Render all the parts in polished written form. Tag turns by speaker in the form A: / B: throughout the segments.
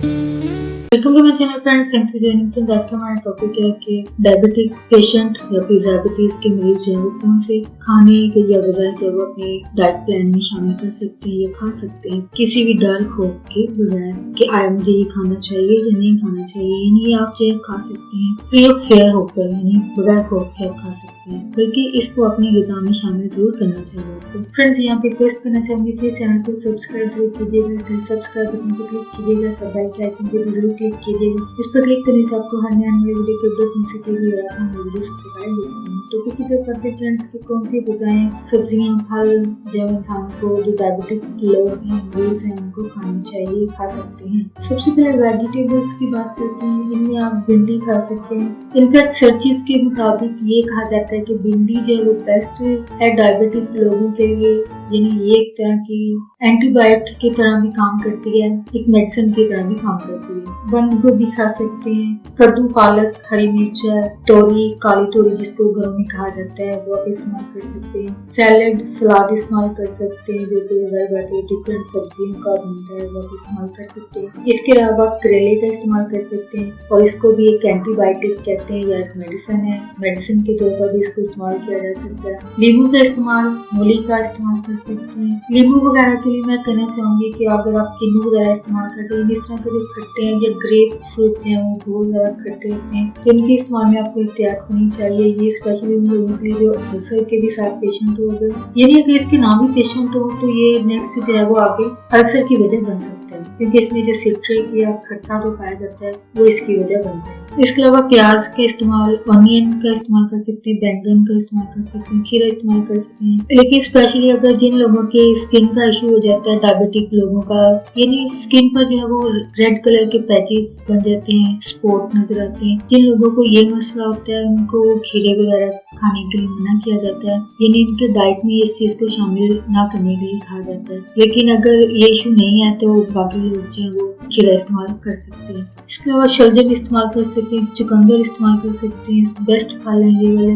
A: Welcome to my channel friends, thanks for joining. Friends, आज का हमारा टॉपिक है कि डायबिटिक पेशेंट या फिर डायबिटीज के मरीज जो है वो कौन से खाने या ग़िज़ाएं जो वो अपने डाइट प्लान में शामिल कर सकते हैं या खा सकते हैं किसी भी डर खौफ के बगैर कि मुझे ये खाना चाहिए या नहीं खाना चाहिए। यानी आप जो खा सकते हैं फ्री ऑफ फेयर होकर, यानी बगैर खौफ के आप खा सकते हैं, बल्कि इसको अपनी ग़िज़ा में शामिल जरूर करना चाहिए आपको। फ्रेंड्स, यहाँ पे रिक्वेस्ट करना चाहूंगी कि चैनल को सब्सक्राइब जरूर कीजिएगा, सब्सक्राइब बटन को क्लिक कीजिएगा, सब बेल के आइकन पे जरूर क्लिक कीजिएगा। इस पर क्लिक करने से आपको हर नए आने वाली वीडियो के अपडेट मिल सकेगी और आप हमारी वीडियो सबसे पहले देख पाएंगे। तो किसी पे करते फ्रेंड्स की कौन सी ग़िज़ाएं, सब्जियां, फल जो इंसान को जो डायबिटिक लोग हैं, मरीज हैं, उनको खानी चाहिए, खा सकते हैं। सबसे पहले वेजिटेबल्स की बात करते हैं। इनमें आप भिंडी खा सकते हैं। इनफैक्ट सर्चिज के मुताबिक ये कहा जाता है कि भिंडी जो है वो बेस्ट है डायबिटिक लोगों के लिए, यानी ये एक तरह की एंटीबायोटिक की तरह भी काम करती है, एक मेडिसिन की तरह भी काम करती है। बंद गोभी खा सकते हैं, कद्दू, पालक, हरी मिर्च, तोरी, काली तोरी जिसको घरों में कहा जाता है, वो आप इस्तेमाल कर सकते हैं। सलाद इस्तेमाल कर सकते हैं, जो कि डिफरेंट सब्जियों का बनता है, वो आप इस्तेमाल कर सकते हैं। इसके अलावा करेले का इस्तेमाल कर सकते हैं और इसको भी एक एंटीबायोटिक कहते हैं या एक मेडिसिन है, मेडिसिन के तौर पर भी इसको इस्तेमाल किया जा सकता है। नींबू का इस्तेमाल, मूली का इस्तेमाल कर सकते हैं। नींबू वगैरह के लिए मैं कहना चाहूंगी कि अगर आप किन्नू वगैरह इस्तेमाल करते हैं, इस तरह के जो खट्टे हैं या ग्रेप फ्रूट हैं वो बहुत ज्यादा खट्टे होते हैं, तो इनके इस्तेमाल में आपको एहतियात करनी चाहिए। ये स्पेशली उन लोगों के लिए जो अल्सर के भी साथ पेशेंट हो गए, यानी अगर इसके ना भी पेशेंट हो तो ये नेक्स्ट जो है वो आगे अल्सर की वजह बन सकता है, क्योंकि इसमें जो सिट्रिक या खट्टा जो पाया जाता है वो इसकी वजह बनता है। इसके अलावा प्याज का इस्तेमाल, ऑनियन का इस्तेमाल कर सकते हैं, बैंगन का इस्तेमाल कर सकते हैं, खीरा इस्तेमाल कर सकते हैं। लेकिन स्पेशली अगर जिन लोगों के स्किन का इशू हो जाता है, डायबिटिक लोगों का, यानी स्किन पर जो है वो रेड कलर के पैचेस बन जाते हैं, स्पॉट नजर आते हैं, जिन लोगों को ये मसला होता है उनको खीरे वगैरह खाने के लिए मना किया जाता है, यानी इनके डाइट में इस चीज को शामिल ना करने के लिए कहा जाता है। लेकिन अगर ये इशू नहीं है तो बाकी लोग जो है वो खीरा इस्तेमाल कर सकते हैं। इसके अलावा शलजम इस्तेमाल कर सकते हैं, चुकंदर इस्तेमाल कर सकते हैं, बेस्ट फल हैं ये वाले,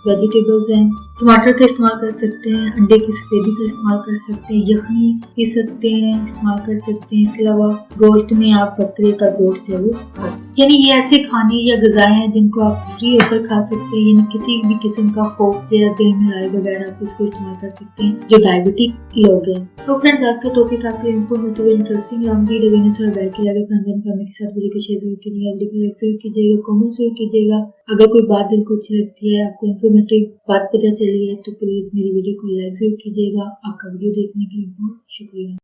A: वेजिटेबल्स हैं। टमाटर का इस्तेमाल कर सकते हैं, अंडे की सफेदी का इस्तेमाल कर सकते हैं, यखनी पी सकते हैं, इस्तेमाल कर सकते हैं। इसके अलावा गोश्त में आप बकरे का गोश्त है वो खा सकते हैं। यानी ये ऐसे खाने या ग़िज़ाएं हैं जिनको आप फ्री होकर खा सकते हैं, यानी किसी भी किस्म का खौफ या दिल में लाए बगैर आप इसको इस्तेमाल कर सकते हैं जो डायबिटिक लोग हैं। तो फ्रेंड्स, आज का टॉपिक आपके इन्फॉर्मेटिव इंटरेस्टिंग लगी थोड़ा बैठ के जाकर फ्रेंड्स एंड फैमिली के साथ वीडियो को शेयर कीजिएगा, वीडियो को लाइक जरूर कीजिएगा, कमेंट जरूर कीजिएगा। अगर कोई बात दिल को अच्छी लगती है, आपको इन्फॉर्मेटिव बात पता चली है तो प्लीज मेरी वीडियो को लाइक जरूर कीजिएगा। आपका वीडियो देखने के लिए बहुत शुक्रिया।